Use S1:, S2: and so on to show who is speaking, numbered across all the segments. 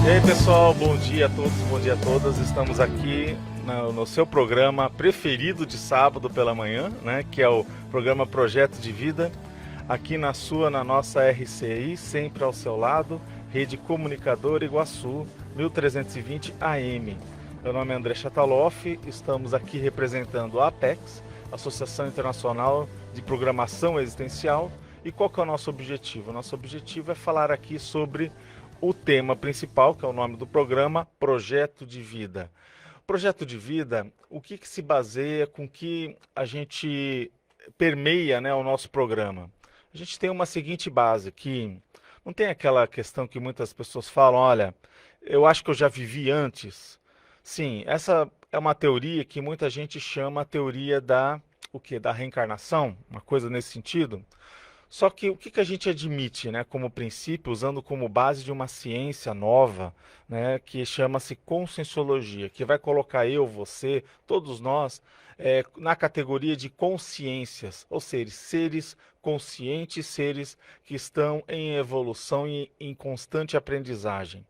S1: E aí, pessoal, bom dia a todos, bom dia a todas. Estamos aqui no seu programa preferido de sábado pela manhã, né, que é o programa Projeto de Vida, aqui na nossa RCI, sempre ao seu lado, Rede Comunicadora Iguaçu, 1320 AM. Meu nome é André Chataloff, estamos aqui representando a APEX, Associação Internacional de Programação Existencial. E qual que é o nosso objetivo? O nosso objetivo é falar aqui sobre o tema principal, que é o nome do programa, Projeto de Vida. Projeto de Vida, o que se baseia, com que a gente permeia, né, o nosso programa? A gente tem uma seguinte base, que não tem aquela questão que muitas pessoas falam, olha, eu acho que eu já vivi antes. Sim, essa é uma teoria que muita gente chama a teoria o quê? Da reencarnação, uma coisa nesse sentido. Só que o que a gente admite, né, como princípio, usando como base de uma ciência nova, né, que chama-se conscienciologia, que vai colocar eu, você, todos nós, na categoria de consciências, ou seja, seres conscientes, seres que estão em evolução e em constante aprendizagem.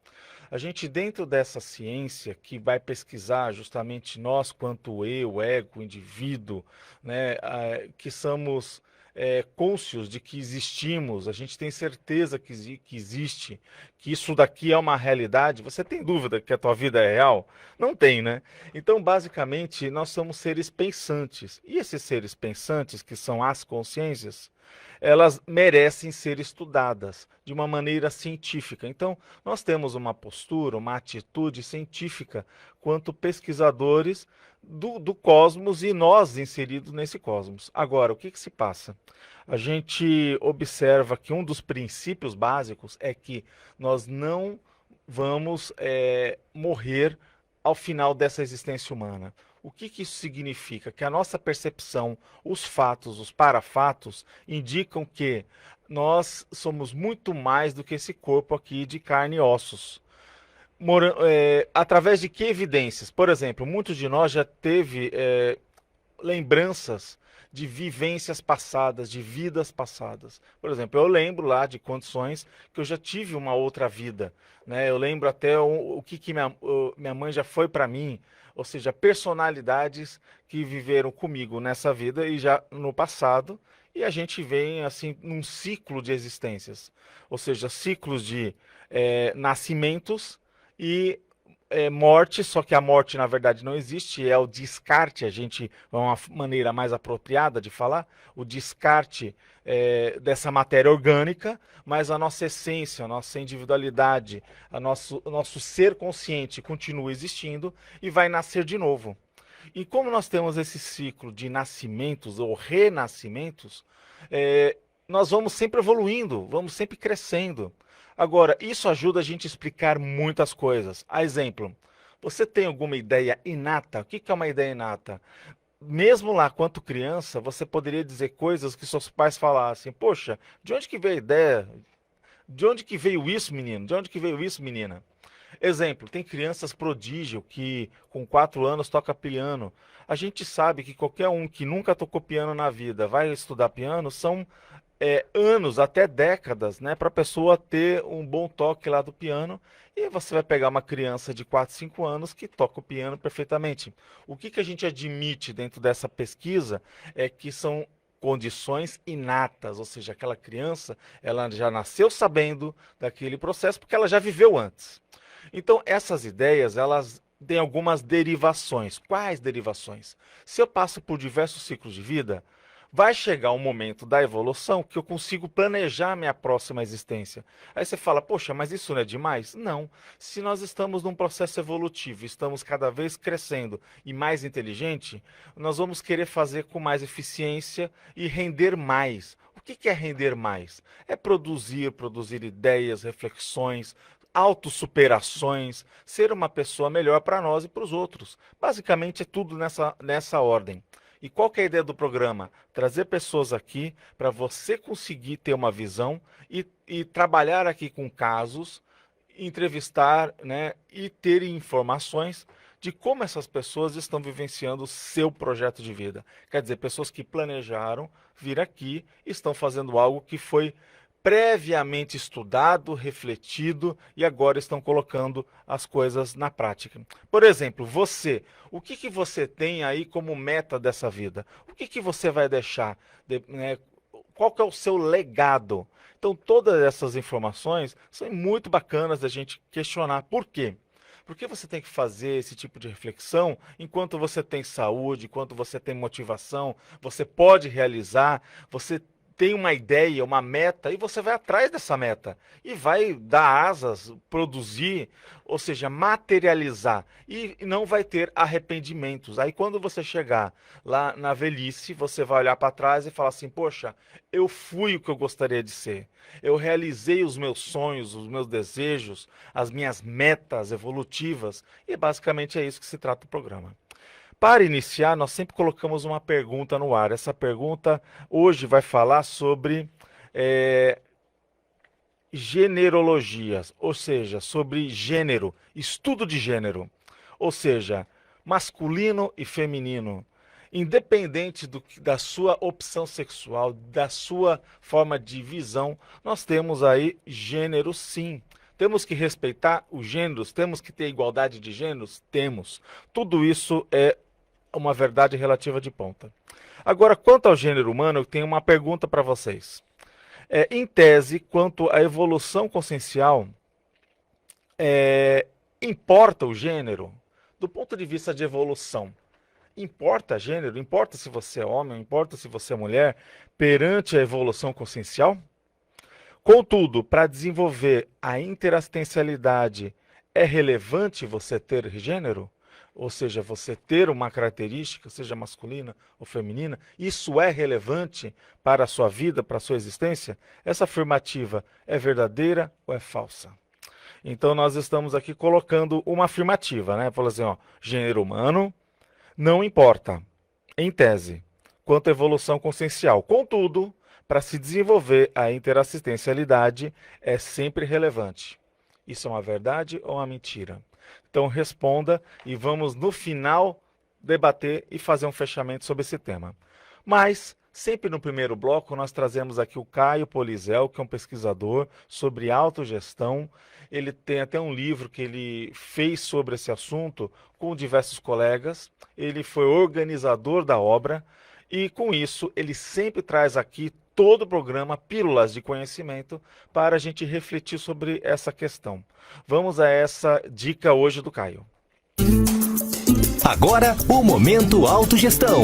S1: A gente, dentro dessa ciência, que vai pesquisar justamente nós, quanto eu, ego, indivíduo, né, que somos cônscios de que existimos, a gente tem certeza que existe, que isso daqui é uma realidade. Você tem dúvida que a tua vida é real? Não tem, né? Então, basicamente, nós somos seres pensantes. E esses seres pensantes, que são as consciências, elas merecem ser estudadas de uma maneira científica. Então, nós temos uma postura, uma atitude científica quanto pesquisadores do cosmos e nós inseridos nesse cosmos. Agora, o que se passa? A gente observa que um dos princípios básicos é que nós não vamos morrer ao final dessa existência humana. O que isso significa? Que a nossa percepção, os fatos, os parafatos, indicam que nós somos muito mais do que esse corpo aqui de carne e ossos. Através de que evidências? Por exemplo, muitos de nós já teve lembranças de vivências passadas, de vidas passadas. Por exemplo, eu lembro lá de condições que eu já tive uma outra vida, né? Eu lembro até o que minha mãe já foi para mim, ou seja, personalidades que viveram comigo nessa vida e já no passado, e a gente vem assim num ciclo de existências, ou seja, ciclos de nascimentos e morte, só que a morte na verdade não existe, é o descarte, a gente, é uma maneira mais apropriada de falar, o descarte dessa matéria orgânica, mas a nossa essência, a nossa individualidade, o nosso ser consciente continua existindo e vai nascer de novo. E como nós temos esse ciclo de nascimentos ou renascimentos, nós vamos sempre evoluindo, vamos sempre crescendo. Agora, isso ajuda a gente a explicar muitas coisas. A exemplo, você tem alguma ideia inata? O que é uma ideia inata? Mesmo lá, quanto criança, você poderia dizer coisas que seus pais falassem. Poxa, de onde que veio a ideia? De onde que veio isso, menino? De onde que veio isso, menina? Exemplo, tem crianças prodígio que com 4 anos toca piano. A gente sabe que qualquer um que nunca tocou piano na vida vai estudar piano, são anos, até décadas, né, para a pessoa ter um bom toque lá do piano. E você vai pegar uma criança de 4, 5 anos que toca o piano perfeitamente. O que a gente admite dentro dessa pesquisa é que são condições inatas, ou seja, aquela criança, ela já nasceu sabendo daquele processo porque ela já viveu antes. Então, essas ideias, elas têm algumas derivações. Quais derivações? Se eu passo por diversos ciclos de vida, vai chegar um momento da evolução que eu consigo planejar minha próxima existência. Aí você fala, poxa, mas isso não é demais? Não. Se nós estamos num processo evolutivo, estamos cada vez crescendo e mais inteligente, nós vamos querer fazer com mais eficiência e render mais. O que é render mais? É produzir ideias, reflexões, autossuperações, ser uma pessoa melhor para nós e para os outros. Basicamente é tudo nessa ordem. E qual que é a ideia do programa? Trazer pessoas aqui para você conseguir ter uma visão e trabalhar aqui com casos, entrevistar, né, e ter informações de como essas pessoas estão vivenciando o seu projeto de vida. Quer dizer, pessoas que planejaram vir aqui, estão fazendo algo que foi previamente estudado, refletido e agora estão colocando as coisas na prática. Por exemplo, você, o que que você tem aí como meta dessa vida? O que que você vai deixar? Né, qual que é o seu legado? Então, todas essas informações são muito bacanas da gente questionar. Por quê? Porque você tem que fazer esse tipo de reflexão enquanto você tem saúde, enquanto você tem motivação, você pode realizar, você tem uma ideia, uma meta, e você vai atrás dessa meta. E vai dar asas, produzir, ou seja, materializar. E não vai ter arrependimentos. Aí quando você chegar lá na velhice, você vai olhar para trás e falar assim: poxa, eu fui o que eu gostaria de ser. Eu realizei os meus sonhos, os meus desejos, as minhas metas evolutivas. E basicamente é isso que se trata o programa. Para iniciar, nós sempre colocamos uma pergunta no ar. Essa pergunta hoje vai falar sobre é, generologias, ou seja, sobre gênero, estudo de gênero, ou seja, masculino e feminino. Independente da sua opção sexual, da sua forma de visão, nós temos aí gênero sim. Temos que respeitar os gêneros, temos que ter igualdade de gêneros? Temos. Tudo isso é uma verdade relativa de ponta. Agora, quanto ao gênero humano, eu tenho uma pergunta para vocês. Em tese, quanto à evolução consciencial, importa o gênero? Do ponto de vista de evolução, importa gênero? Importa se você é homem? Importa se você é mulher? Perante a evolução consciencial? Contudo, para desenvolver a interassistencialidade, é relevante você ter gênero? Ou seja, você ter uma característica, seja masculina ou feminina, isso é relevante para a sua vida, para a sua existência? Essa afirmativa é verdadeira ou é falsa? Então nós estamos aqui colocando uma afirmativa, né? Falando assim, ó, gênero humano não importa, em tese, quanto à evolução consciencial. Contudo, para se desenvolver a interassistencialidade é sempre relevante. Isso é uma verdade ou uma mentira? Então responda e vamos no final debater e fazer um fechamento sobre esse tema. Mas sempre no primeiro bloco nós trazemos aqui o Caio Polizel, que é um pesquisador sobre autogestão. Ele tem até um livro que ele fez sobre esse assunto com diversos colegas. Ele foi organizador da obra e com isso ele sempre traz aqui todo o programa Pílulas de Conhecimento para a gente refletir sobre essa questão. Vamos a essa dica hoje do Caio.
S2: Agora, o Momento Autogestão.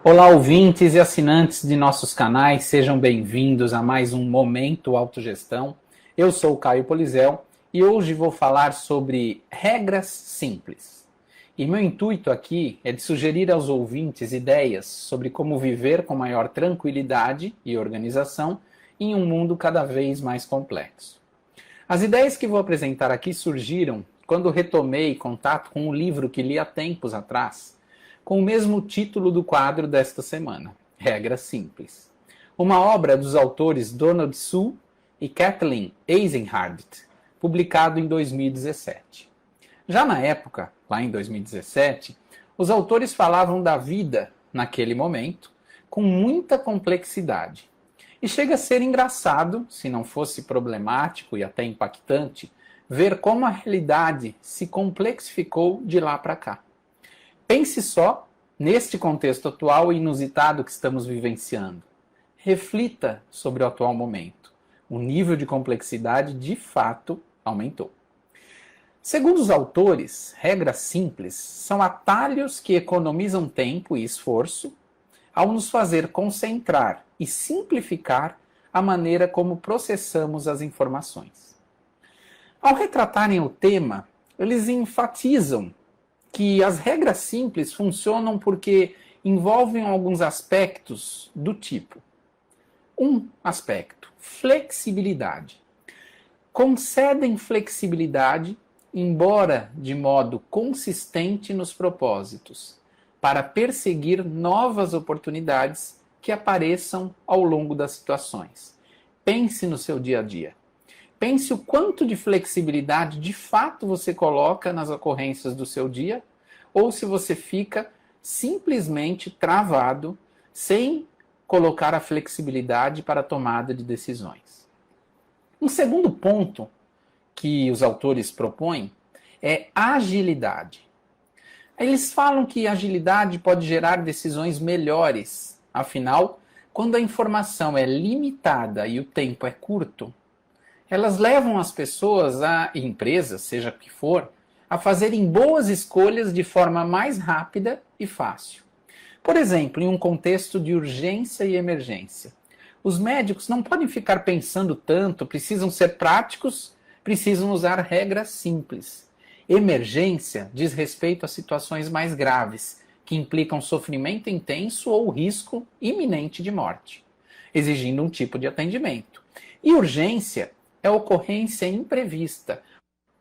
S3: Olá, ouvintes e assinantes de nossos canais, sejam bem-vindos a mais um Momento Autogestão. Eu sou o Caio Polizel e hoje vou falar sobre regras simples. E meu intuito aqui é de sugerir aos ouvintes ideias sobre como viver com maior tranquilidade e organização em um mundo cada vez mais complexo. As ideias que vou apresentar aqui surgiram quando retomei contato com um livro que li há tempos atrás, com o mesmo título do quadro desta semana, Regras Simples. Uma obra dos autores Donald Su e Kathleen Eisenhardt, publicado em 2017. Já na época, lá em 2017, os autores falavam da vida, naquele momento, com muita complexidade. E chega a ser engraçado, se não fosse problemático e até impactante, ver como a realidade se complexificou de lá para cá. Pense só neste contexto atual e inusitado que estamos vivenciando. Reflita sobre o atual momento. O nível de complexidade, de fato, aumentou. Segundo os autores, regras simples são atalhos que economizam tempo e esforço ao nos fazer concentrar e simplificar a maneira como processamos as informações. Ao retratarem o tema, eles enfatizam que as regras simples funcionam porque envolvem alguns aspectos do tipo: um aspecto, flexibilidade. Concedem flexibilidade, embora de modo consistente nos propósitos, para perseguir novas oportunidades que apareçam ao longo das situações. Pense no seu dia a dia. Pense o quanto de flexibilidade de fato você coloca nas ocorrências do seu dia, ou se você fica simplesmente travado, sem colocar a flexibilidade para a tomada de decisões. Um segundo ponto que os autores propõem é agilidade. Eles falam que agilidade pode gerar decisões melhores. Afinal, quando a informação é limitada e o tempo é curto, elas levam as pessoas, empresas, seja o que for, a fazerem boas escolhas de forma mais rápida e fácil. Por exemplo, em um contexto de urgência e emergência, os médicos não podem ficar pensando tanto, precisam ser práticos, precisam usar regras simples. Emergência diz respeito a situações mais graves, que implicam sofrimento intenso ou risco iminente de morte, exigindo um tipo de atendimento. E urgência é ocorrência imprevista,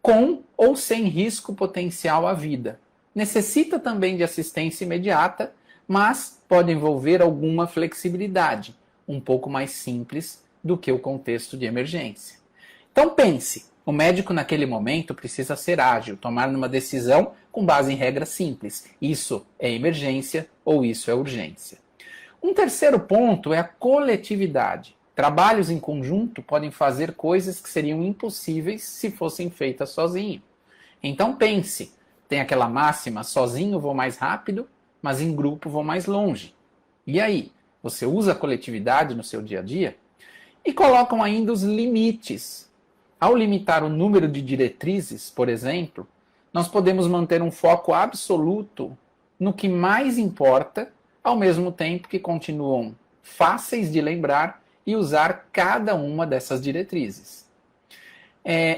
S3: com ou sem risco potencial à vida. Necessita também de assistência imediata, mas pode envolver alguma flexibilidade, um pouco mais simples do que o contexto de emergência. Então pense, o médico naquele momento precisa ser ágil, tomar uma decisão com base em regras simples. Isso é emergência ou isso é urgência. Um terceiro ponto é a coletividade. Trabalhos em conjunto podem fazer coisas que seriam impossíveis se fossem feitas sozinho. Então pense, tem aquela máxima, sozinho vou mais rápido, mas em grupo vou mais longe. E aí, você usa a coletividade no seu dia a dia? E colocam ainda os limites. Ao limitar o número de diretrizes, por exemplo, nós podemos manter um foco absoluto no que mais importa, ao mesmo tempo que continuam fáceis de lembrar e usar cada uma dessas diretrizes.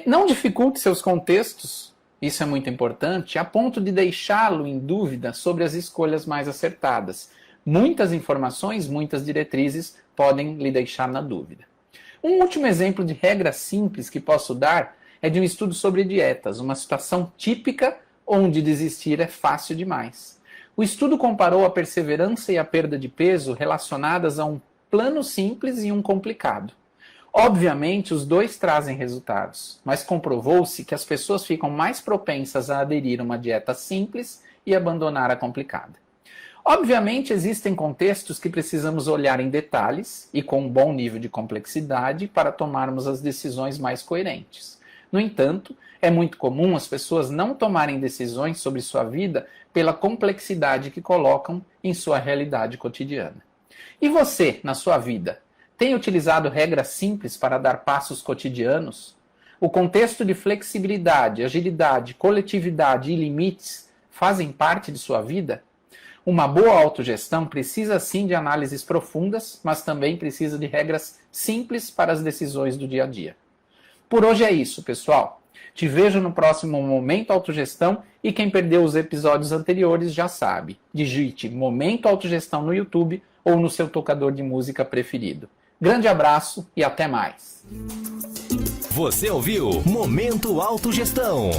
S3: Não dificulte seus contextos, isso é muito importante, a ponto de deixá-lo em dúvida sobre as escolhas mais acertadas. Muitas informações, muitas diretrizes podem lhe deixar na dúvida. Um último exemplo de regra simples que posso dar é de um estudo sobre dietas, uma situação típica onde desistir é fácil demais. O estudo comparou a perseverança e a perda de peso relacionadas a um plano simples e um complicado. Obviamente, os dois trazem resultados, mas comprovou-se que as pessoas ficam mais propensas a aderir a uma dieta simples e abandonar a complicada. Obviamente, existem contextos que precisamos olhar em detalhes e com um bom nível de complexidade para tomarmos as decisões mais coerentes. No entanto, é muito comum as pessoas não tomarem decisões sobre sua vida pela complexidade que colocam em sua realidade cotidiana. E você, na sua vida, tem utilizado regras simples para dar passos cotidianos? O contexto de flexibilidade, agilidade, coletividade e limites fazem parte de sua vida? Uma boa autogestão precisa sim de análises profundas, mas também precisa de regras simples para as decisões do dia a dia. Por hoje é isso, pessoal. Te vejo no próximo Momento Autogestão e quem perdeu os episódios anteriores já sabe. Digite Momento Autogestão no YouTube ou no seu tocador de música preferido. Grande abraço e até mais.
S2: Você ouviu Momento Autogestão.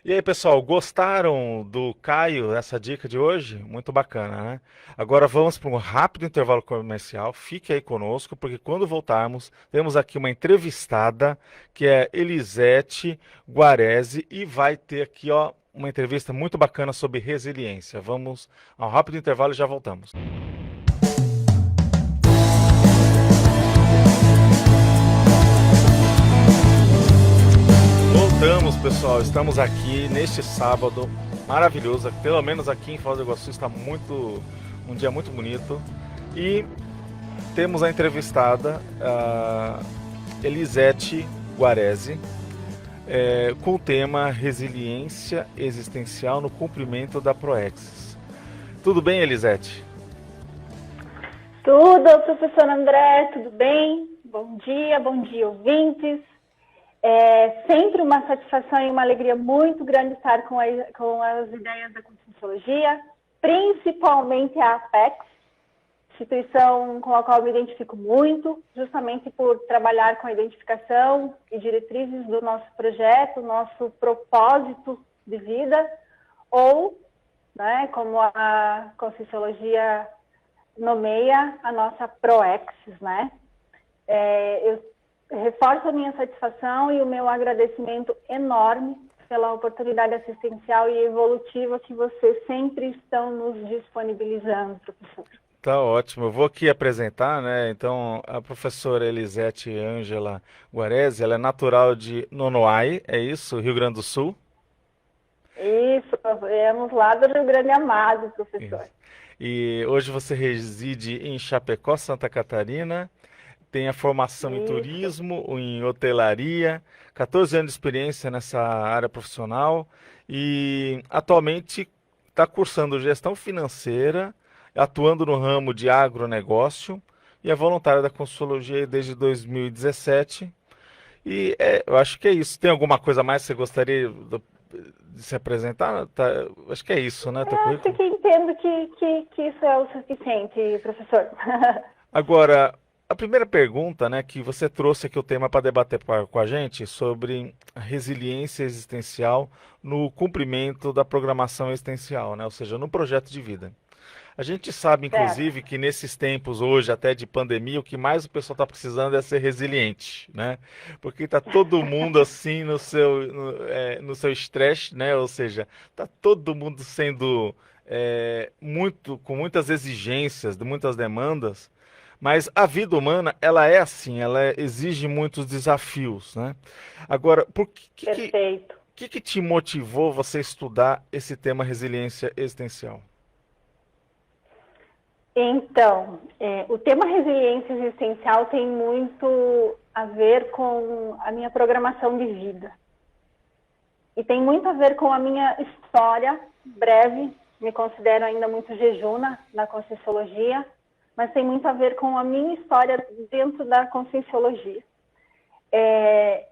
S1: E aí, pessoal, gostaram do Caio, essa dica de hoje? Muito bacana, né? Agora vamos para um rápido intervalo comercial. Fique aí conosco, porque quando voltarmos, temos aqui uma entrevistada, que é Elisete Guarese, e vai ter aqui, ó, uma entrevista muito bacana sobre resiliência. Vamos a um rápido intervalo e já voltamos. Voltamos, pessoal. Estamos aqui neste sábado maravilhoso. Pelo menos aqui em Foz do Iguaçu está um dia muito bonito. E temos a entrevistada, Elisete Guarese, com o tema Resiliência Existencial no Cumprimento da Proexis. Tudo bem, Elisete?
S4: Tudo, professor André, tudo bem? Bom dia, ouvintes. É sempre uma satisfação e uma alegria muito grande estar com as ideias da Conscienciologia, principalmente a Apex, instituição com a qual me identifico muito, justamente por trabalhar com a identificação e diretrizes do nosso projeto, nosso propósito de vida, ou, né, como a Conscienciologia nomeia, a nossa Proexis, né? Eu reforço a minha satisfação e o meu agradecimento enorme pela oportunidade assistencial e evolutiva que vocês sempre estão nos disponibilizando, professor.
S1: Tá ótimo. Eu vou aqui apresentar, né? Então, a professora Elisete Ângela Guarese, ela é natural de Nonoai, é isso, Rio Grande do Sul?
S4: Isso, nós viemos lá do Rio Grande Amado, professor.
S1: Isso. E hoje você reside em Chapecó, Santa Catarina, tem a formação em
S4: Isso,
S1: turismo, em hotelaria, 14 anos de experiência nessa área profissional e atualmente está cursando gestão financeira, atuando no ramo de agronegócio e é voluntária da Consulologia desde 2017. Eu acho que é isso. Tem alguma coisa mais que você gostaria de se apresentar? Tá, acho que é isso, né, teu
S4: acho
S1: currículo?
S4: que entendo que isso é o suficiente, professor.
S1: Agora, a primeira pergunta, né, que você trouxe aqui o tema para debater com a gente sobre a resiliência existencial no cumprimento da programação existencial, né, ou seja, no projeto de vida. A gente sabe,
S4: Certo.
S1: inclusive, que nesses tempos hoje, até de pandemia, o que mais o pessoal está precisando é ser resiliente, né? Porque está todo mundo assim no seu estresse, né? Ou seja, está todo mundo sendo com muitas exigências, de muitas demandas. Mas a vida humana, ela é assim, exige muitos desafios, né? Agora,
S4: Perfeito.
S1: que te motivou você a estudar esse tema resiliência existencial?
S4: Então, o tema resiliência existencial tem muito a ver com a minha programação de vida. E tem muito a ver com a minha história breve, me considero ainda muito jejuna na Conscienciologia, mas tem muito a ver com a minha história dentro da Conscienciologia.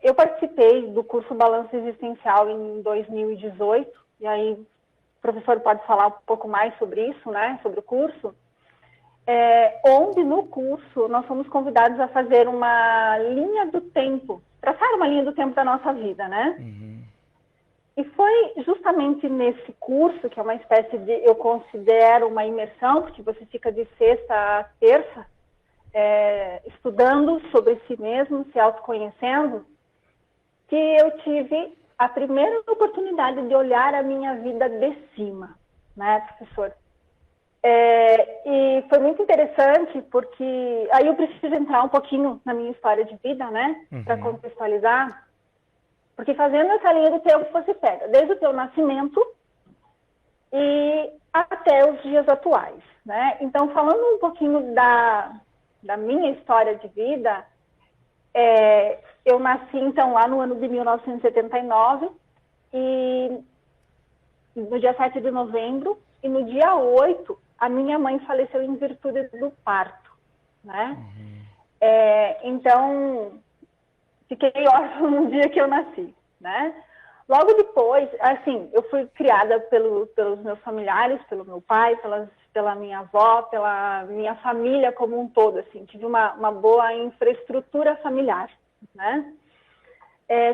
S4: Eu participei do curso Balanço Existencial em 2018, e aí o professor pode falar um pouco mais sobre isso, né, sobre o curso, onde no curso nós fomos convidados a fazer uma linha do tempo, traçar uma linha do tempo da nossa vida, né?
S1: Uhum.
S4: E foi justamente nesse curso, que é uma espécie de, eu considero uma imersão, porque você fica de sexta a terça, estudando sobre si mesmo, se autoconhecendo, que eu tive a primeira oportunidade de olhar a minha vida de cima, né, professor? E foi muito interessante, porque aí eu preciso entrar um pouquinho na minha história de vida, né, para contextualizar, porque fazendo essa linha do tempo você pega desde o teu nascimento e até os dias atuais, né? Então, falando um pouquinho da minha história de vida, eu nasci, então, lá no ano de 1979, e no dia 7 de novembro, e no dia 8, a minha mãe faleceu em virtude do parto, né? Então, fiquei órfã no dia que eu nasci, né? Logo depois, assim, eu fui criada pelos meus familiares, pelo meu pai, pela minha avó, pela minha família como um todo, assim, tive uma boa infraestrutura familiar, né?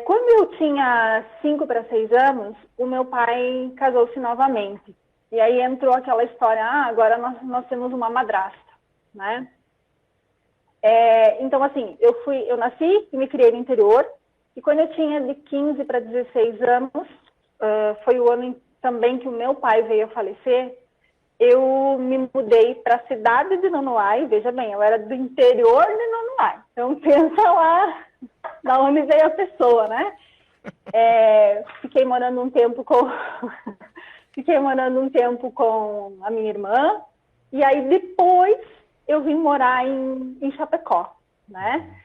S4: Quando eu tinha 5 para 6 anos, o meu pai casou-se novamente. E aí entrou aquela história, agora nós temos uma madrasta, né? Então, assim, eu nasci e me criei no interior, e quando eu tinha de 15 para 16 anos, foi o ano também que o meu pai veio a falecer, eu me mudei para a cidade de Nonoai. Veja bem, eu era do interior de Nonoai, então pensa lá da onde veio a pessoa, né? Fiquei morando um tempo com a minha irmã, e aí depois eu vim morar em Chapecó, né?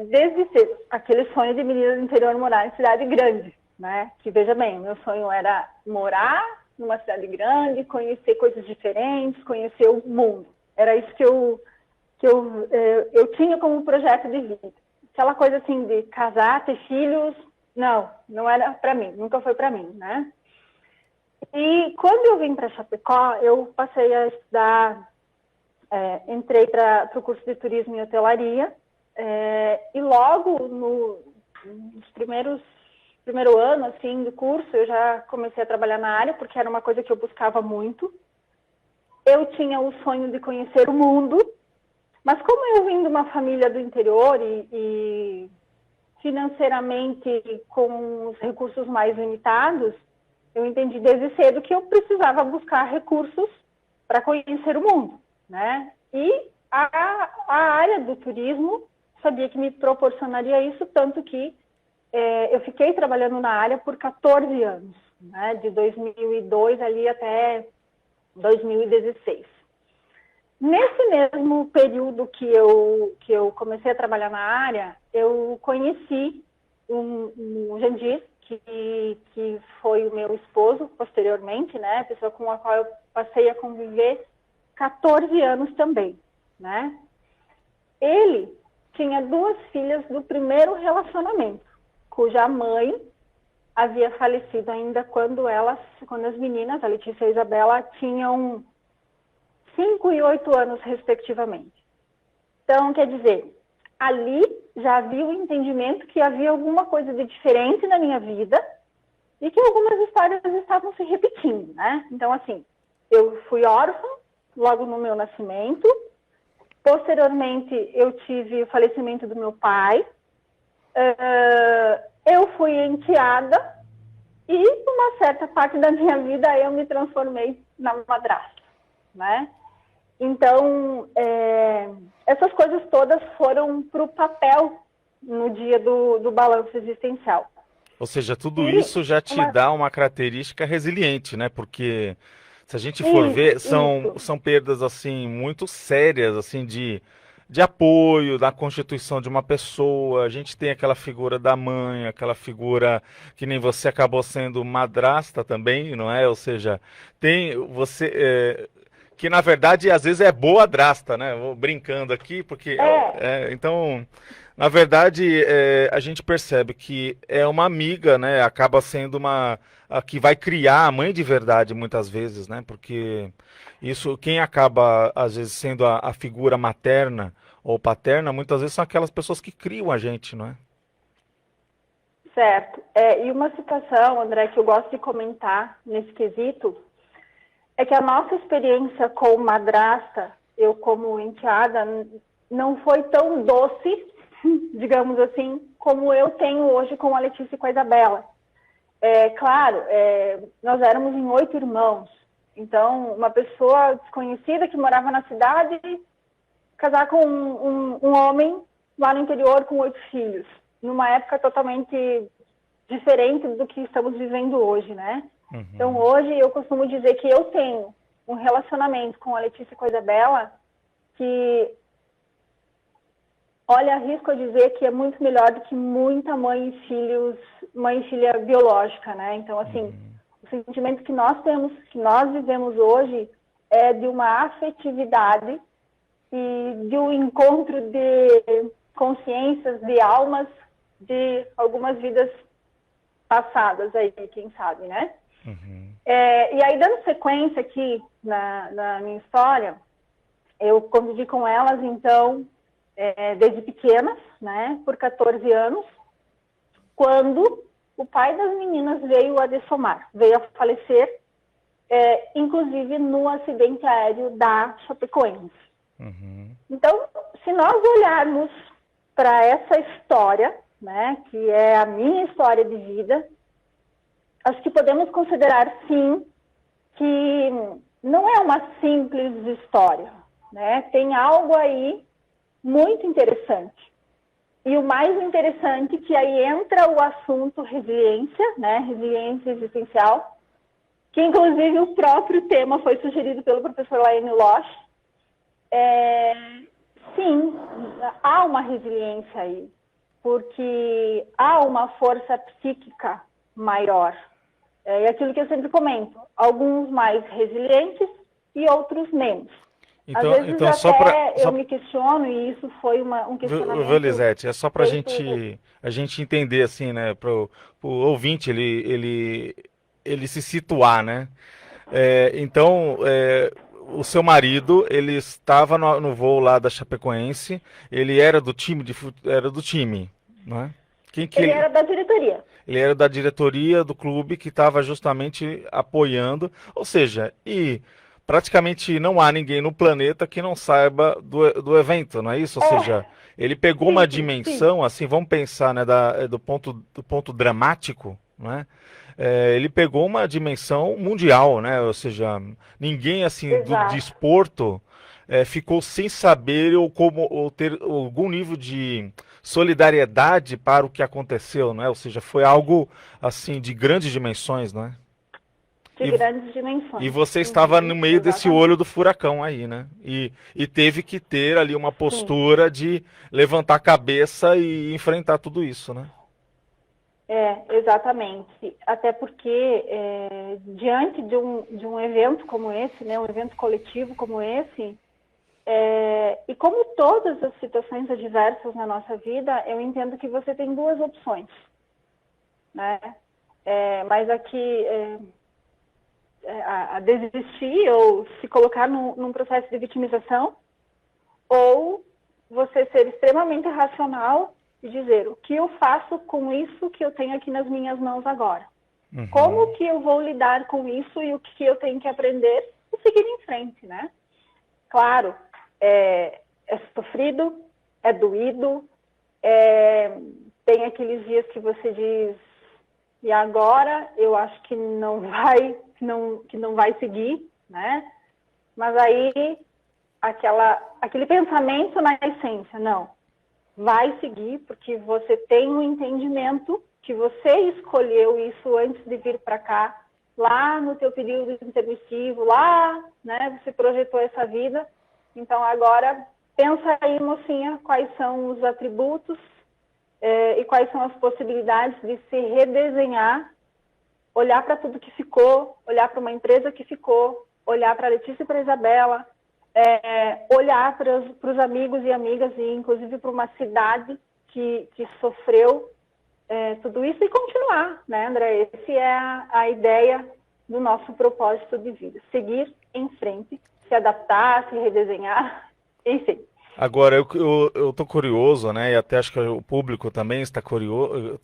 S4: Desde cedo, aquele sonho de menina do interior morar em cidade grande, né? Que, veja bem, o meu sonho era morar numa cidade grande, conhecer coisas diferentes, conhecer o mundo. Era isso que eu tinha como projeto de vida. Aquela coisa assim de casar, ter filhos, não era para mim, nunca foi para mim, né? E quando eu vim para Chapecó, eu passei a estudar, entrei para o curso de turismo e hotelaria, e logo nos primeiro ano assim, do curso, eu já comecei a trabalhar na área, porque era uma coisa que eu buscava muito. Eu tinha o sonho de conhecer o mundo, mas como eu vim de uma família do interior e financeiramente com os recursos mais limitados, eu entendi desde cedo que eu precisava buscar recursos para conhecer o mundo, né? E a área do turismo sabia que me proporcionaria isso, tanto que eu fiquei trabalhando na área por 14 anos, né? De 2002 ali até 2016. Nesse mesmo período que eu comecei a trabalhar na área, eu conheci um Jandir, que foi o meu esposo posteriormente, né? A pessoa com a qual eu passei a conviver 14 anos também, né? Ele tinha 2 filhas do primeiro relacionamento, cuja mãe havia falecido ainda quando as meninas, a Letícia e a Isabela, tinham 5 e 8 anos, respectivamente. Então, quer dizer, ali já havia o entendimento que havia alguma coisa de diferente na minha vida e que algumas histórias estavam se repetindo, né? Então, assim, eu fui órfã logo no meu nascimento. Posteriormente, eu tive o falecimento do meu pai. Eu fui enteada e, uma certa parte da minha vida, eu me transformei na madrasta, né? Então, essas coisas todas foram para o papel no dia do balanço existencial.
S1: Ou seja, tudo isso já te dá uma característica resiliente, né? Porque se a gente for ver, são perdas assim muito sérias, assim de apoio, da constituição de uma pessoa. A gente tem aquela figura da mãe, aquela figura que nem você acabou sendo madrasta também, não é? Ou seja, tem você que na verdade às vezes é boa drasta, né? Vou brincando aqui, porque então, na verdade, a gente percebe que é uma amiga, né? Acaba sendo a que vai criar a mãe de verdade muitas vezes, né? Porque isso, quem acaba às vezes sendo a figura materna ou paterna, muitas vezes são aquelas pessoas que criam a gente, não é?
S4: Certo. E uma situação, André, que eu gosto de comentar nesse quesito, é que a nossa experiência com madrasta, eu como enteada, não foi tão doce, digamos assim, como eu tenho hoje com a Letícia e com a Isabela. Claro, nós éramos em 8 irmãos. Então, uma pessoa desconhecida que morava na cidade, casar com um homem lá no interior com 8 filhos, numa época totalmente diferente do que estamos vivendo hoje, né? Uhum. Então, hoje, eu costumo dizer que eu tenho um relacionamento com a Letícia e com a Isabela que, olha, arrisco a dizer que é muito melhor do que muita mãe e filha biológica, né? Então, assim, o sentimento que nós temos, que nós vivemos hoje, é de uma afetividade e de um encontro de consciências, de almas, de algumas vidas passadas aí, quem sabe, né? Uhum. E aí, dando sequência aqui na minha história, eu convivi com elas, então, desde pequenas, né, por 14 anos, quando o pai das meninas veio a falecer, inclusive no acidente aéreo da Chapecoense. Uhum. Então, se nós olharmos para essa história, né, que é a minha história de vida, acho que podemos considerar, sim, que não é uma simples história, né? Tem algo aí muito interessante. E o mais interessante, que aí entra o assunto resiliência, né? Resiliência existencial, que inclusive o próprio tema foi sugerido pelo professor Laine Losch. Sim, há uma resiliência aí, porque há uma força psíquica maior. É aquilo que eu sempre comento, alguns mais resilientes e outros menos. Às vezes eu me questiono, e isso foi um questionamento...
S1: Viu, Lisete, é só para a gente entender, assim, né, para o ouvinte, ele se situar, né? Então, o seu marido, ele estava no voo lá da Chapecoense, ele era do time, não é?
S4: Ele era da diretoria.
S1: Ele era da diretoria do clube que estava justamente apoiando, ou seja, praticamente não há ninguém no planeta que não saiba do evento, não é isso? Ou seja, ele pegou uma dimensão, assim, vamos pensar, né, do ponto dramático, né? Ele pegou uma dimensão mundial, né? Ou seja, ninguém assim do desporto ficou sem saber ou ter algum nível de solidariedade para o que aconteceu, não é? Ou seja, foi algo assim de grandes dimensões, não é?
S4: De grandes dimensões.
S1: E você estava no meio desse
S4: exatamente.
S1: olho do furacão aí, né? E teve que ter ali uma postura de levantar a cabeça e enfrentar tudo isso, né?
S4: Exatamente. Até porque, diante de um evento como esse, né, um evento coletivo como esse, e como todas as situações adversas na nossa vida, eu entendo que você tem duas opções, né? Mas aqui, a desistir ou se colocar num processo de vitimização, ou você ser extremamente racional e dizer o que eu faço com isso que eu tenho aqui nas minhas mãos agora.
S1: Uhum.
S4: Como que eu vou lidar com isso e o que eu tenho que aprender e seguir em frente, né? Claro, é sofrido, é doído, tem aqueles dias que você diz, e agora eu acho que não vai seguir, né? Mas aí, aquele pensamento na essência, não, vai seguir, porque você tem um entendimento que você escolheu isso antes de vir para cá, lá no teu período intermissivo, lá, né, você projetou essa vida. Então, agora, pensa aí, mocinha, quais são os atributos e quais são as possibilidades de se redesenhar, olhar para tudo que ficou, olhar para uma empresa que ficou, olhar para a Letícia e para a Isabela, olhar para os amigos e amigas e, inclusive, para uma cidade que sofreu tudo isso e continuar, né, André? Essa é a ideia do nosso propósito de vida. Seguir em frente, se adaptar, se redesenhar, enfim.
S1: Agora, eu tô curioso, né? E até acho que o público também está curioso,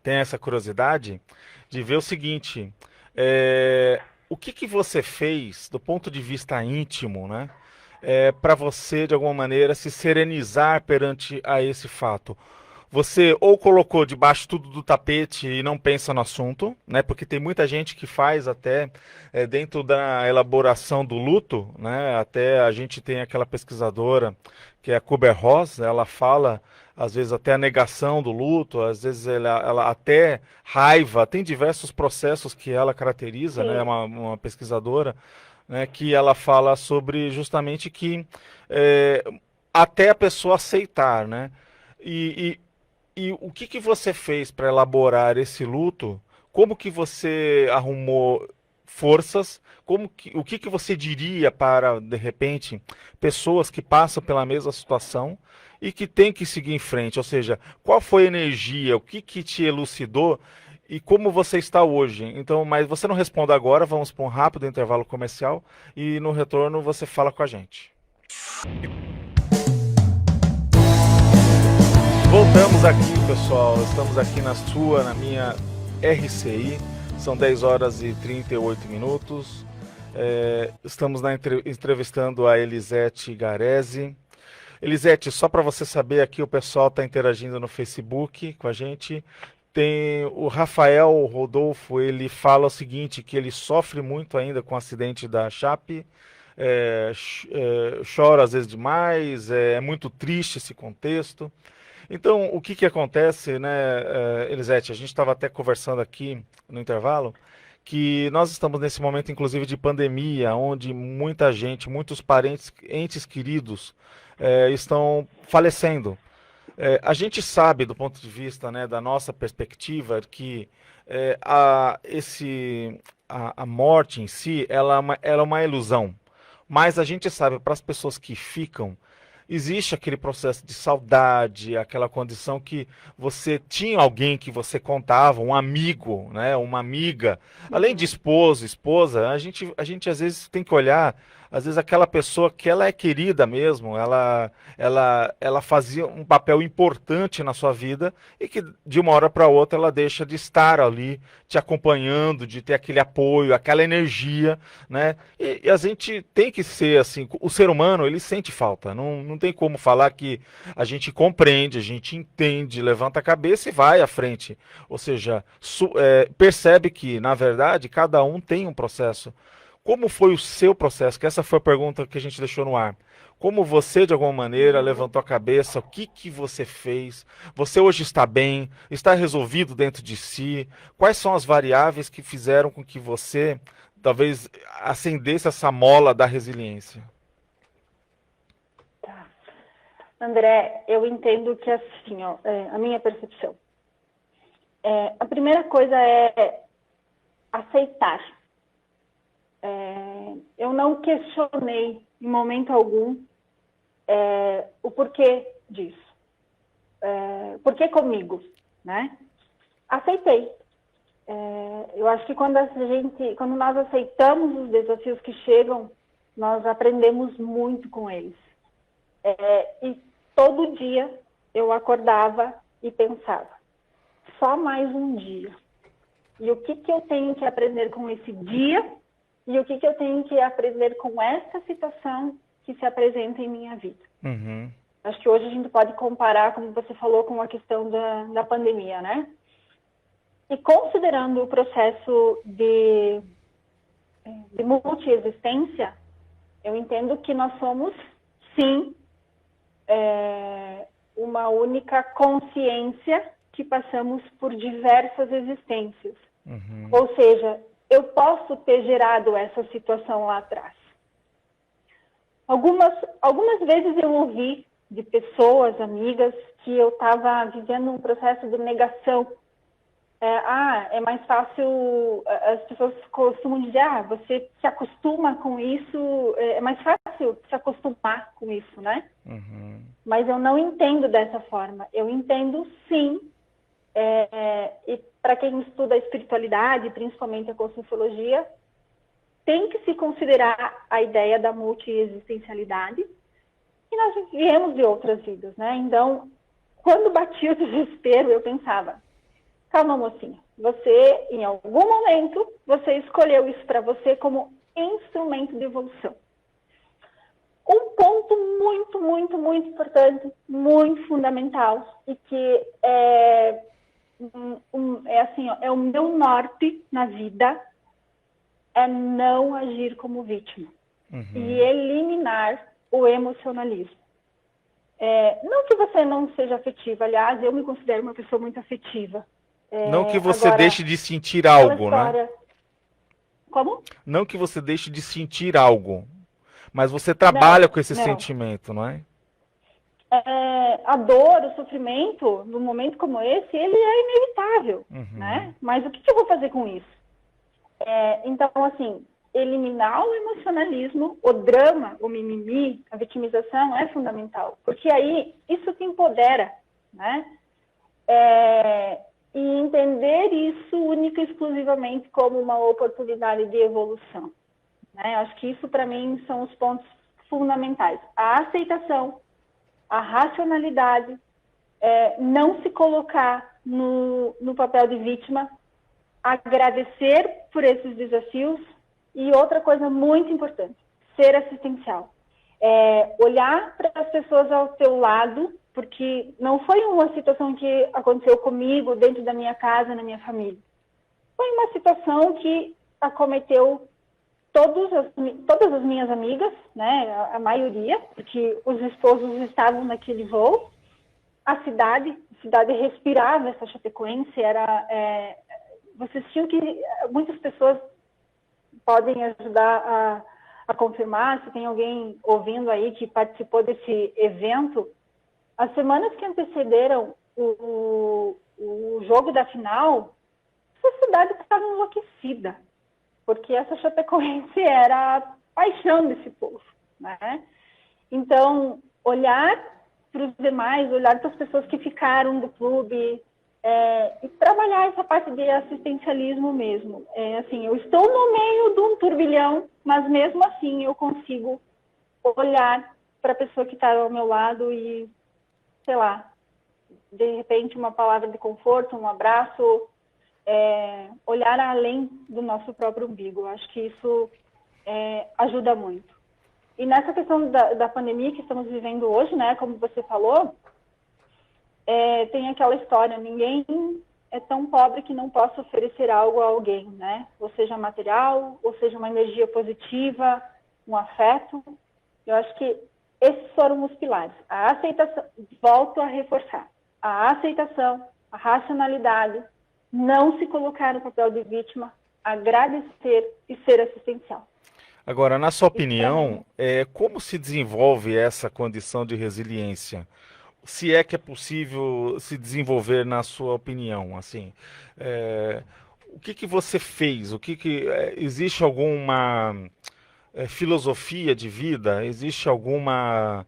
S1: tem essa curiosidade de ver o seguinte: o que você fez do ponto de vista íntimo, né? Para você, de alguma maneira, se serenizar perante a esse fato. Você ou colocou debaixo tudo do tapete e não pensa no assunto, né? Porque tem muita gente que faz até dentro da elaboração do luto, né? Até a gente tem aquela pesquisadora que é a Kubler-Ross, ela fala às vezes até a negação do luto, às vezes ela até raiva, tem diversos processos que ela caracteriza, né? Uma pesquisadora, né? Que ela fala sobre justamente que até a pessoa aceitar, né? E o que você fez para elaborar esse luto? Como que você arrumou forças? O que você diria para, de repente, pessoas que passam pela mesma situação e que têm que seguir em frente? Ou seja, qual foi a energia? O que te elucidou? E como você está hoje? Então, mas você não responda agora, vamos para um rápido intervalo comercial e no retorno você fala com a gente. Voltamos aqui, pessoal. Estamos aqui na minha RCI. São 10 horas e 38 minutos. Estamos entrevistando a Elisete Garese. Elisete, só para você saber, aqui o pessoal está interagindo no Facebook com a gente. Tem o Rafael Rodolfo, ele fala o seguinte, que ele sofre muito ainda com o acidente da Chape. Chora às vezes demais, é muito triste esse contexto. Então, o que acontece, né, Elisete? A gente estava até conversando aqui no intervalo, que nós estamos nesse momento, inclusive, de pandemia, onde muita gente, muitos parentes, entes queridos, estão falecendo. A gente sabe, do ponto de vista, né, da nossa perspectiva, que a morte em si, ela é uma ilusão. Mas a gente sabe, para as pessoas que ficam, existe aquele processo de saudade, aquela condição que você tinha alguém que você contava, um amigo, né, uma amiga. Além de esposa, a gente às vezes tem que olhar, às vezes aquela pessoa que ela é querida mesmo, ela fazia um papel importante na sua vida e que de uma hora para outra ela deixa de estar ali te acompanhando, de ter aquele apoio, aquela energia, né? E a gente tem que ser assim, o ser humano, ele sente falta, não tem como falar que a gente compreende, a gente entende, levanta a cabeça e vai à frente. Ou seja, percebe que, na verdade, cada um tem um processo. Como foi o seu processo? Que essa foi a pergunta que a gente deixou no ar. Como você, de alguma maneira, levantou a cabeça? O que que você fez? Você hoje está bem? Está resolvido dentro de si? Quais são as variáveis que fizeram com que você, talvez, acendesse essa mola da resiliência?
S4: Tá. André, eu entendo que assim, ó, a minha percepção. A primeira coisa é aceitar. Eu não questionei em momento algum o porquê disso. Por que comigo, né? Aceitei. Eu acho que quando nós aceitamos os desafios que chegam, nós aprendemos muito com eles. E todo dia eu acordava e pensava, só mais um dia. E o que que eu tenho que aprender com esse dia? E o que que eu tenho que aprender com essa situação que se apresenta em minha vida?
S1: Uhum.
S4: Acho que hoje a gente pode comparar, como você falou, com a questão da pandemia, né? E considerando o processo de multiexistência, eu entendo que nós somos, sim, uma única consciência que passamos por diversas existências.
S1: Uhum.
S4: Ou seja, eu posso ter gerado essa situação lá atrás. Algumas vezes eu ouvi de pessoas, amigas, que eu estava vivendo um processo de negação. É mais fácil, as pessoas costumam dizer, você se acostuma com isso, é mais fácil se acostumar com isso, né?
S1: Uhum.
S4: Mas eu não entendo dessa forma. Eu entendo, sim, e para quem estuda a espiritualidade, principalmente a conscienciologia, tem que se considerar a ideia da multiexistencialidade, e nós viemos de outras vidas, né? Então, quando batia o desespero, eu pensava, calma, mocinha, você, em algum momento, você escolheu isso para você como instrumento de evolução. Um ponto muito, muito, muito importante, muito fundamental, e que é o meu norte na vida, é não agir como vítima.
S1: Uhum.
S4: E eliminar o emocionalismo. Não que você não seja afetiva, aliás, eu me considero uma pessoa muito afetiva.
S1: Não que você
S4: Agora,
S1: deixe de sentir algo, né?
S4: Como?
S1: Não que você deixe de sentir algo, mas você trabalha com esse
S4: não.
S1: sentimento, não é?
S4: A dor, o sofrimento, num momento como esse, ele é inevitável, né? Mas o que eu vou fazer com isso? Então, assim, eliminar o emocionalismo, o drama, o mimimi, a vitimização é fundamental, porque aí isso te empodera, né? E entender isso única e exclusivamente como uma oportunidade de evolução, né? Acho que isso, para mim, são os pontos fundamentais. A aceitação, a racionalidade, não se colocar no papel de vítima, agradecer por esses desafios e outra coisa muito importante, ser assistencial. Olhar para as pessoas ao teu lado, porque não foi uma situação que aconteceu comigo, dentro da minha casa, na minha família. Foi uma situação que acometeu todas as minhas amigas, né, a maioria, porque os esposos estavam naquele voo. A cidade respirava essa Chapecoense, vocês tinham que... Muitas pessoas podem ajudar a confirmar, se tem alguém ouvindo aí que participou desse evento. As semanas que antecederam o jogo da final, essa cidade estava enlouquecida, porque essa Chapecoense era a paixão desse povo, né? Então, olhar para os demais, olhar para as pessoas que ficaram do clube, e trabalhar essa parte de assistencialismo mesmo. Assim, eu estou no meio de um turbilhão, mas mesmo assim eu consigo olhar para a pessoa que está ao meu lado e, sei lá, de repente uma palavra de conforto, um abraço, olhar além do nosso próprio umbigo. Eu acho que isso ajuda muito. E nessa questão da pandemia que estamos vivendo hoje, né, como você falou, tem aquela história, ninguém é tão pobre que não possa oferecer algo a alguém, né? Ou seja, material, ou seja, uma energia positiva, um afeto. Eu acho que esses foram os pilares. A aceitação, volto a reforçar, a aceitação, a racionalidade, não se colocar no papel de vítima, agradecer e ser assistencial.
S1: Agora, na sua opinião, como se desenvolve essa condição de resiliência? Se é que é possível se desenvolver na sua opinião, assim, o que você fez? Existe alguma filosofia de vida? Existe alguma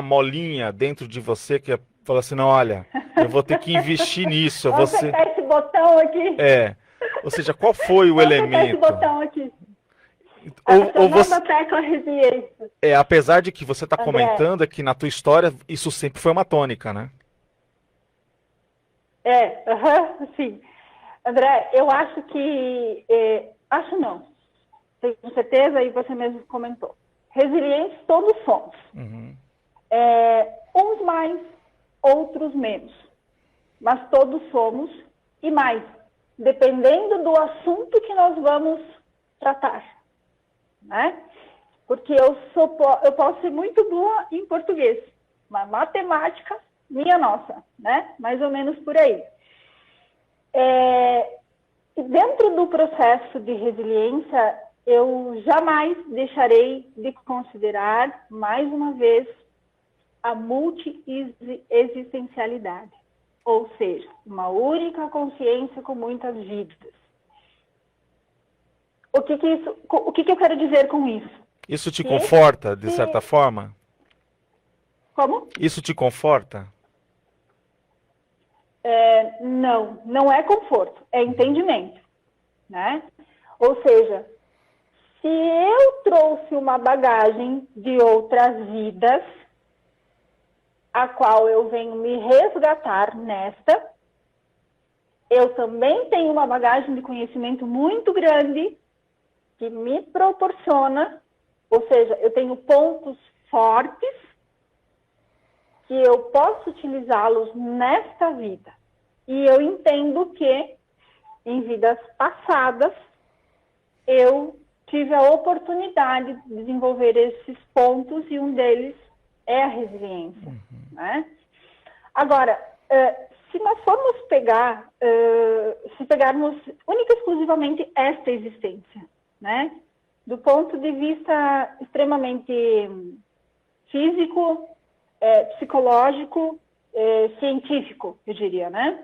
S1: molinha dentro de você que fala assim, não, olha, eu vou ter que investir nisso.
S4: Vamos apertar esse botão aqui.
S1: Ou seja, qual foi o
S4: Vamos
S1: elemento?
S4: apertar esse botão aqui.
S1: Ou você,
S4: tecla resiliência.
S1: apesar de que você está
S4: André,
S1: comentando que na tua história isso sempre foi uma tônica, né?
S4: Sim. André, eu acho que... acho não. Tenho certeza, e você mesmo comentou. Resilientes todos somos.
S1: Uhum.
S4: Uns mais, outros menos. Mas todos somos, e mais, dependendo do assunto que nós vamos tratar. Né? Porque eu posso ser muito boa em português, mas matemática, minha nossa, né? Mais ou menos por aí. E dentro do processo de resiliência, eu jamais deixarei de considerar, mais uma vez, a multi-existencialidade, ou seja, uma única consciência com muitas vidas. O que eu quero dizer com isso?
S1: Isso te conforta, de certa forma?
S4: Como?
S1: Isso te conforta?
S4: Não é conforto, é entendimento, né? Ou seja, se eu trouxe uma bagagem de outras vidas, a qual eu venho me resgatar nesta, eu também tenho uma bagagem de conhecimento muito grande que me proporciona, ou seja, eu tenho pontos fortes que eu posso utilizá-los nesta vida. E eu entendo que em vidas passadas eu tive a oportunidade de desenvolver esses pontos e um deles é a resiliência. Uhum. Né? Agora, se nós formos se pegarmos única e exclusivamente esta existência, né? Do ponto de vista extremamente físico, psicológico, científico, eu diria, né?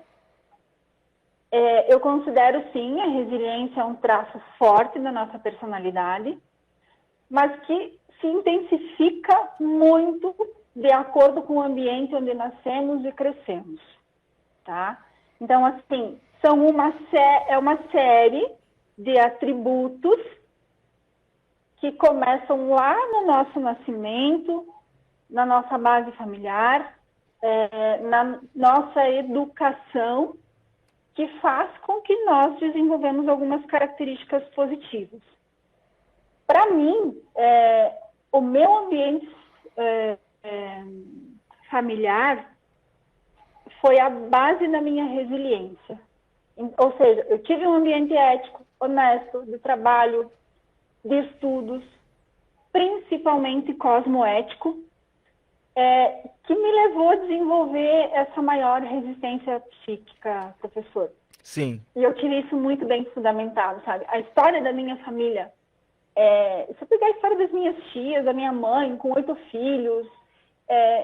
S4: Eu considero, sim, a resiliência um traço forte da nossa personalidade, mas que se intensifica muito de acordo com o ambiente onde nascemos e crescemos, tá? Então, assim, é uma série de atributos que começam lá no nosso nascimento, na nossa base familiar, na nossa educação, que faz com que nós desenvolvemos algumas características positivas. Para mim, o meu ambiente familiar foi a base da minha resiliência. Ou seja, eu tive um ambiente ético, honesto, de trabalho, de estudos, principalmente cosmoético, que me levou a desenvolver essa maior resistência psíquica, professor.
S1: Sim.
S4: E eu tive isso muito bem fundamentado, sabe? A história da minha família, se eu pegar a história das minhas tias, da minha mãe, com 8 filhos,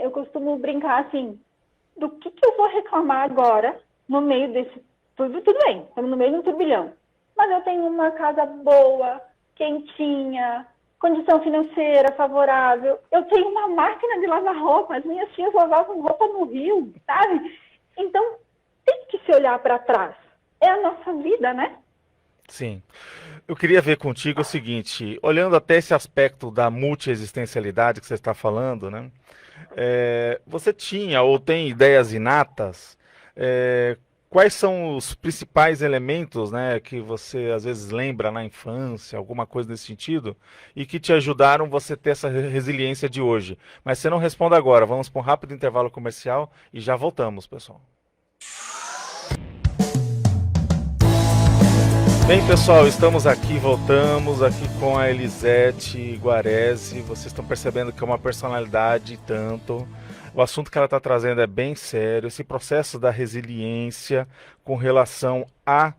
S4: eu costumo brincar assim, do que eu vou reclamar agora, no meio desse... Tudo bem, estamos no meio de um turbilhão. Mas eu tenho uma casa boa, quentinha, condição financeira favorável. Eu tenho uma máquina de lavar roupa. As minhas tias lavavam roupa no rio, sabe? Então, tem que se olhar para trás. É a nossa vida, né?
S1: Sim. Eu queria ver contigo o seguinte, olhando até esse aspecto da multiexistencialidade que você está falando, né? Você tinha ou tem ideias inatas quais são os principais elementos, né, que você às vezes lembra na infância, alguma coisa nesse sentido, e que te ajudaram você ter essa resiliência de hoje? Mas você não responda agora, vamos para um rápido intervalo comercial e já voltamos, pessoal. Bem, pessoal, estamos aqui, voltamos aqui com a Elisete Guarese. Vocês estão percebendo que é uma personalidade e tanto. O assunto que ela está trazendo é bem sério. Esse processo da resiliência com relação à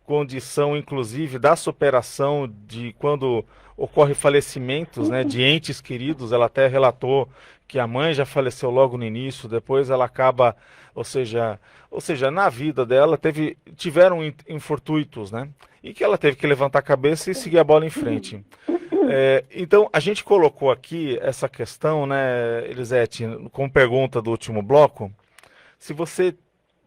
S1: condição, inclusive, da superação de quando ocorre falecimentos, né, de entes queridos. Ela até relatou que a mãe já faleceu logo no início, depois ela acaba, ou seja, na vida dela tiveram infortúnios, né? E que ela teve que levantar a cabeça e seguir a bola em frente. Então, a gente colocou aqui essa questão, né, Elisete, como pergunta do último bloco, se você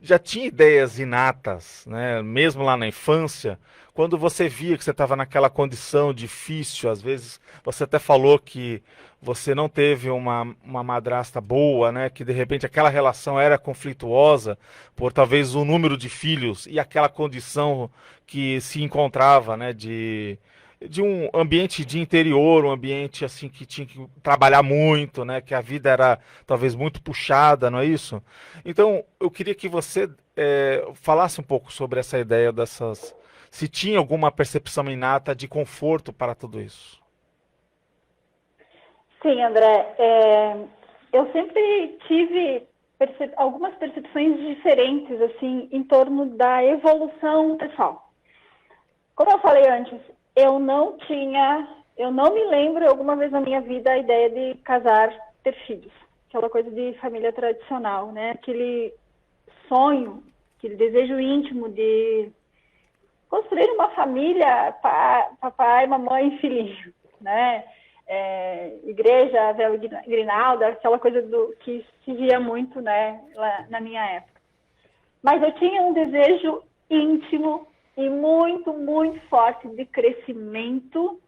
S1: já tinha ideias inatas, né, mesmo lá na infância, quando você via que você estava naquela condição difícil, às vezes você até falou que você não teve uma madrasta boa, né, que de repente aquela relação era conflituosa por talvez o número de filhos e aquela condição que se encontrava, né, de um ambiente de interior, um ambiente assim que tinha que trabalhar muito, né, que a vida era talvez muito puxada, não é isso? Então, eu queria que você falasse um pouco sobre essa ideia se tinha alguma percepção inata de conforto para tudo isso.
S4: Sim, André. Eu sempre tive algumas percepções diferentes, assim, em torno da evolução pessoal. Como eu falei antes, eu não me lembro alguma vez na minha vida a ideia de casar, ter filhos. Aquela coisa de família tradicional, né? Aquele sonho, aquele desejo íntimo de construir uma família, papai, mamãe e filhinho, né? Igreja, véu grinalda, aquela coisa que se via muito, né, lá na minha época. Mas eu tinha um desejo íntimo e muito, muito forte de crescimento,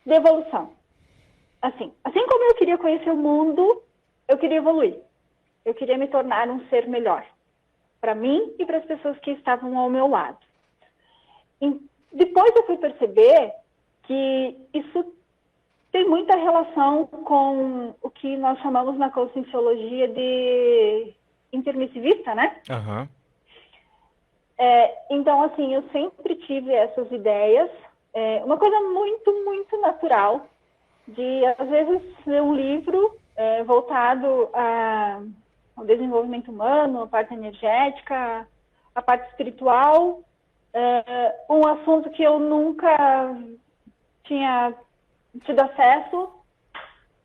S4: de evolução. Assim como eu queria conhecer o mundo, eu queria evoluir. Eu queria me tornar um ser melhor, para mim e para as pessoas que estavam ao meu lado. E depois eu fui perceber que isso tem muita relação com o que nós chamamos na conscienciologia de intermissivista, né?
S1: Uhum.
S4: Então, assim, eu sempre tive essas ideias. Uma coisa muito, muito natural de, às vezes, ler um livro voltado ao desenvolvimento humano, a parte energética, a parte espiritual, um assunto que eu nunca tinha tido acesso,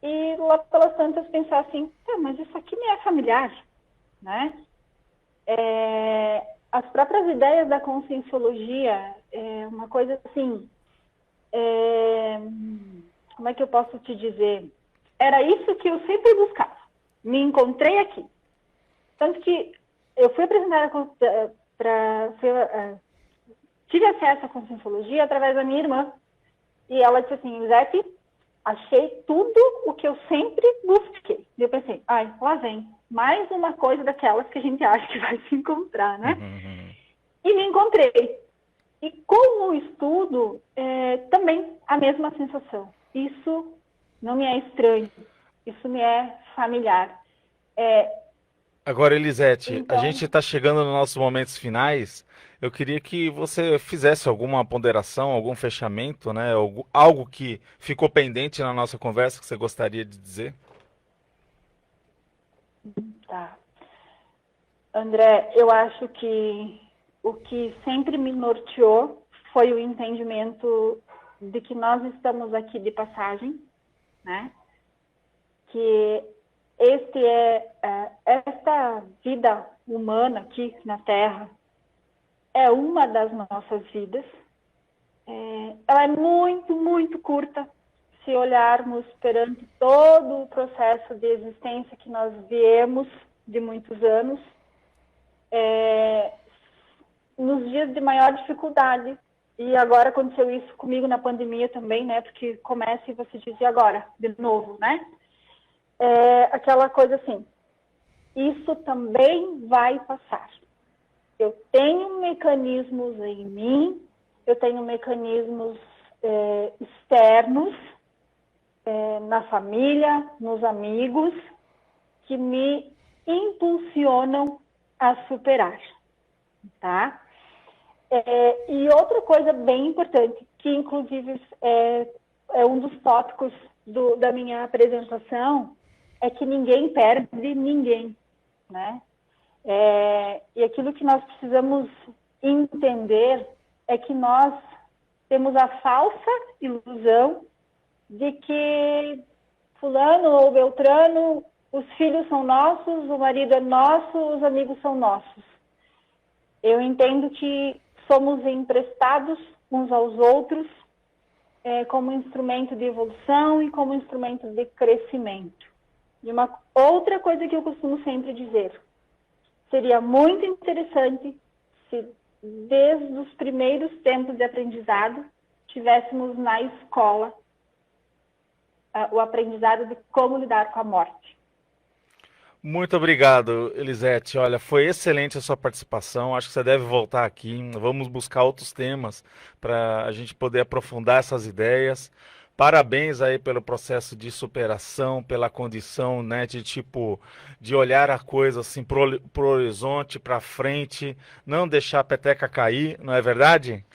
S4: e lá pelas tantas pensar assim, mas isso aqui me é familiar, né? As próprias ideias da conscienciologia, uma coisa assim, como é que eu posso te dizer? Era isso que eu sempre buscava. Me encontrei aqui. Tanto que eu fui apresentada tive acesso à conscienciologia através da minha irmã. E ela disse assim, Elisete, achei tudo o que eu sempre busquei. E eu pensei, lá vem. Mais uma coisa daquelas que a gente acha que vai se encontrar, né?
S1: Uhum.
S4: E me encontrei. E com o estudo, também a mesma sensação. Isso não me é estranho. Isso me é familiar.
S1: Agora, Elisete,
S4: então,
S1: a gente está chegando nos nossos momentos finais. Eu queria que você fizesse alguma ponderação, algum fechamento, né? Algo que ficou pendente na nossa conversa que você gostaria de dizer.
S4: Tá. André, eu acho que o que sempre me norteou foi o entendimento de que nós estamos aqui de passagem, né? Que esta vida humana aqui na Terra é uma das nossas vidas. Ela é muito, muito curta, se olharmos perante todo o processo de existência que nós viemos de muitos anos, nos dias de maior dificuldade. E agora aconteceu isso comigo na pandemia também, né? Porque começa e você diz, e agora? De novo, né? Aquela coisa assim, isso também vai passar. Eu tenho mecanismos em mim, eu tenho mecanismos externos, na família, nos amigos, que me impulsionam a superar, tá? E outra coisa bem importante, que inclusive é um dos tópicos da minha apresentação, é que ninguém perde ninguém, né? E aquilo que nós precisamos entender é que nós temos a falsa ilusão de que fulano ou beltrano, os filhos são nossos, o marido é nosso, os amigos são nossos. Eu entendo que somos emprestados uns aos outros como instrumento de evolução e como instrumento de crescimento. E uma outra coisa que eu costumo sempre dizer, seria muito interessante se desde os primeiros tempos de aprendizado tivéssemos na escola o aprendizado de como lidar com a morte.
S1: Muito obrigado, Elisete. Olha, foi excelente a sua participação. Acho que você deve voltar aqui. Vamos buscar outros temas para a gente poder aprofundar essas ideias. Parabéns aí pelo processo de superação, pela condição, né, de olhar a coisa assim pro horizonte, para frente, não deixar a peteca cair, não é verdade?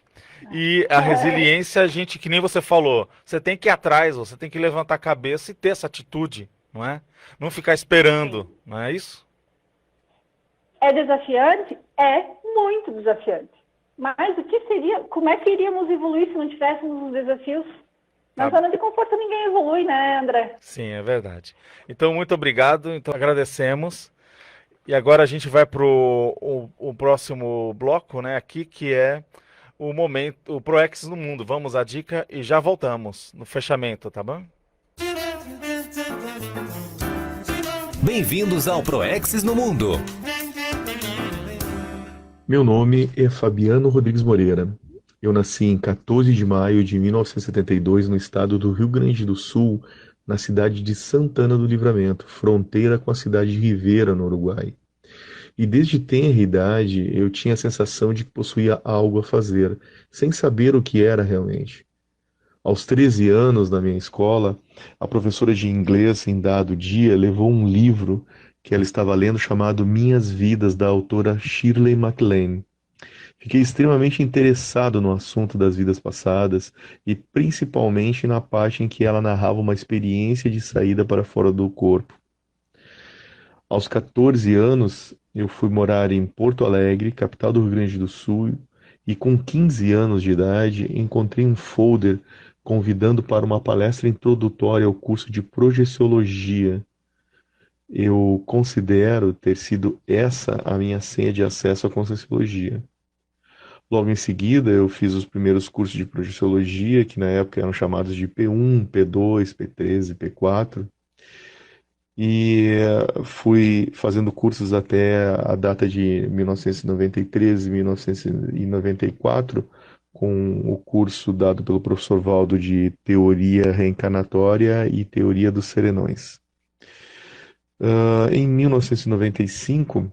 S1: E a resiliência, a gente, que nem você falou, você tem que ir atrás, você tem que levantar a cabeça e ter essa atitude, não é? Não ficar esperando, não é isso?
S4: É desafiante? É muito desafiante. Mas o que seria, como é que iríamos evoluir se não tivéssemos os desafios? Na zona de conforto ninguém evolui, né, André?
S1: Sim, é verdade. Então, muito obrigado. Então, agradecemos. E agora a gente vai para o próximo bloco, né, aqui, que é o momento, o ProEx no mundo. Vamos à dica e já voltamos no fechamento, tá bom?
S2: Bem-vindos ao ProEx no mundo.
S5: Meu nome é Fabiano Rodrigues Moreira. Eu nasci em 14 de maio de 1972 no estado do Rio Grande do Sul, na cidade de Santana do Livramento, fronteira com a cidade de Rivera, no Uruguai. E desde tenra idade eu tinha a sensação de que possuía algo a fazer, sem saber o que era realmente. Aos 13 anos, na minha escola, a professora de inglês, em dado dia, levou um livro que ela estava lendo chamado Minhas Vidas, da autora Shirley MacLaine. Fiquei extremamente interessado no assunto das vidas passadas e principalmente na parte em que ela narrava uma experiência de saída para fora do corpo. Aos 14 anos, eu fui morar em Porto Alegre, capital do Rio Grande do Sul, e com 15 anos de idade encontrei um folder convidando para uma palestra introdutória ao curso de projeciologia. Eu considero ter sido essa a minha senha de acesso à Conscienciologia. Logo em seguida, eu fiz os primeiros cursos de projeciologia, que na época eram chamados de P1, P2, P3 e P4. E fui fazendo cursos até a data de 1993 e 1994, com o curso dado pelo professor Valdo de Teoria Reencarnatória e Teoria dos Serenões. Em 1995,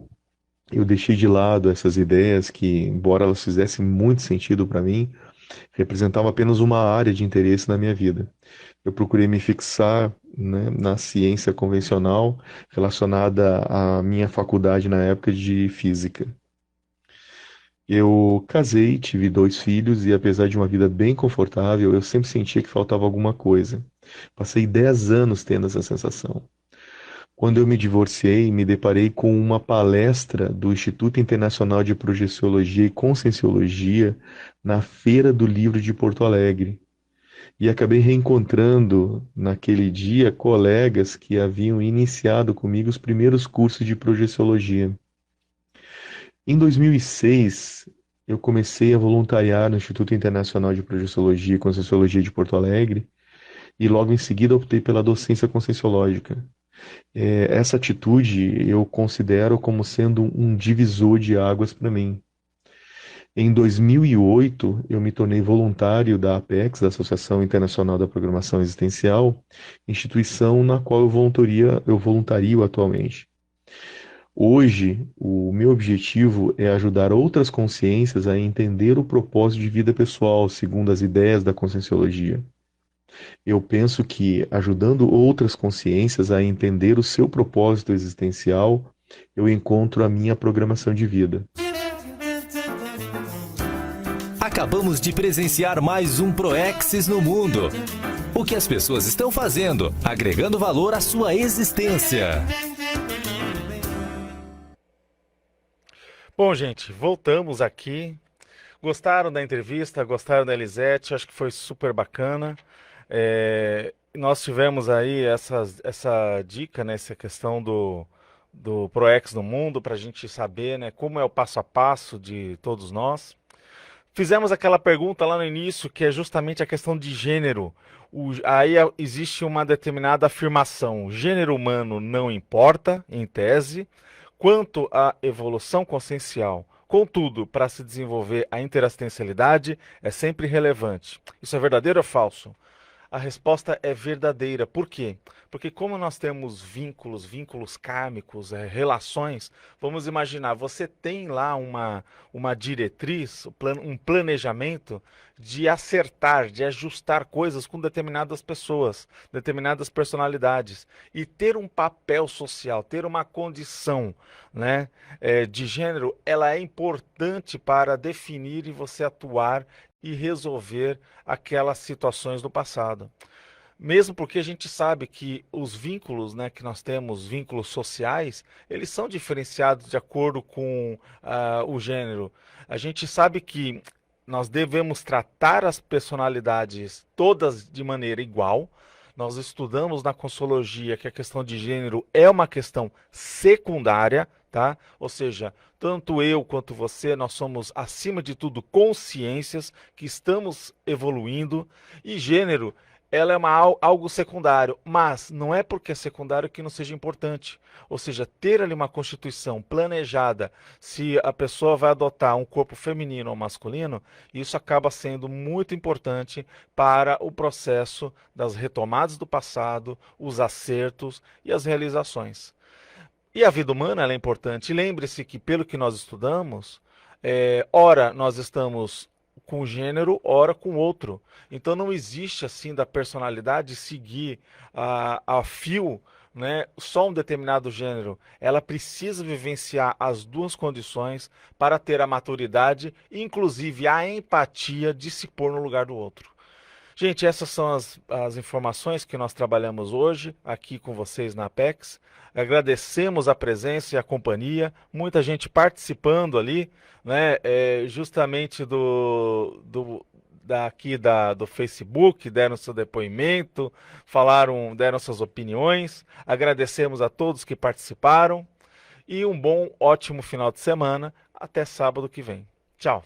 S5: eu deixei de lado essas ideias que, embora elas fizessem muito sentido para mim, representavam apenas uma área de interesse na minha vida. Eu procurei me fixar, né, na ciência convencional relacionada à minha faculdade na época de física. Eu casei, tive 2 filhos e apesar de uma vida bem confortável, eu sempre sentia que faltava alguma coisa. Passei 10 anos tendo essa sensação. Quando eu me divorciei, me deparei com uma palestra do Instituto Internacional de Projeciologia e Conscienciologia na Feira do Livro de Porto Alegre. E acabei reencontrando, naquele dia, colegas que haviam iniciado comigo os primeiros cursos de projeciologia. Em 2006, eu comecei a voluntariar no Instituto Internacional de Projeciologia e Conscienciologia de Porto Alegre e logo em seguida optei pela docência conscienciológica. Essa atitude eu considero como sendo um divisor de águas para mim. Em 2008, eu me tornei voluntário da APEX, da Associação Internacional da Programação Existencial, instituição na qual eu voluntario atualmente. Hoje, o meu objetivo é ajudar outras consciências a entender o propósito de vida pessoal, segundo as ideias da Conscienciologia. Eu penso que, ajudando outras consciências a entender o seu propósito existencial, eu encontro a minha programação de vida.
S2: Acabamos de presenciar mais um Proexis no mundo. O que as pessoas estão fazendo, agregando valor à sua existência.
S1: Bom, gente, voltamos aqui. Gostaram da entrevista? Gostaram da Elisete? Acho que foi super bacana. Nós tivemos aí essa dica, né, essa questão do ProEx no mundo, para a gente saber, né, como é o passo a passo de todos nós. Fizemos aquela pergunta lá no início, que é justamente a questão de gênero. Aí existe uma determinada afirmação: o gênero humano não importa, em tese, quanto à evolução consciencial. Contudo, para se desenvolver a interassistencialidade é sempre relevante. Isso é verdadeiro ou falso? A resposta é verdadeira. Por quê? Porque como nós temos vínculos kármicos, relações, vamos imaginar, você tem lá uma diretriz, um planejamento de acertar, de ajustar coisas com determinadas pessoas, determinadas personalidades. E ter um papel social, ter uma condição, né, de gênero, ela é importante para definir e você atuar e resolver aquelas situações do passado. Mesmo porque a gente sabe que os vínculos, né, que nós temos, vínculos sociais, eles são diferenciados de acordo com o gênero. A gente sabe que nós devemos tratar as personalidades todas de maneira igual. Nós estudamos na Consciologia que a questão de gênero é uma questão secundária, tá? Ou seja, tanto eu quanto você, nós somos, acima de tudo, consciências que estamos evoluindo, e gênero, ela é algo secundário, mas não é porque é secundário que não seja importante. Ou seja, ter ali uma constituição planejada, se a pessoa vai adotar um corpo feminino ou masculino, isso acaba sendo muito importante para o processo das retomadas do passado, os acertos e as realizações. E a vida humana ela é importante. Lembre-se que, pelo que nós estudamos, ora nós estamos com um gênero, ora com outro. Então não existe assim da personalidade seguir a fio, né, só um determinado gênero. Ela precisa vivenciar as duas condições para ter a maturidade, inclusive a empatia de se pôr no lugar do outro. Gente, essas são as informações que nós trabalhamos hoje aqui com vocês na Apex. Agradecemos a presença e a companhia, muita gente participando ali, né? Justamente do Facebook, deram seu depoimento, deram suas opiniões. Agradecemos a todos que participaram e um bom, ótimo final de semana. Até sábado que vem. Tchau.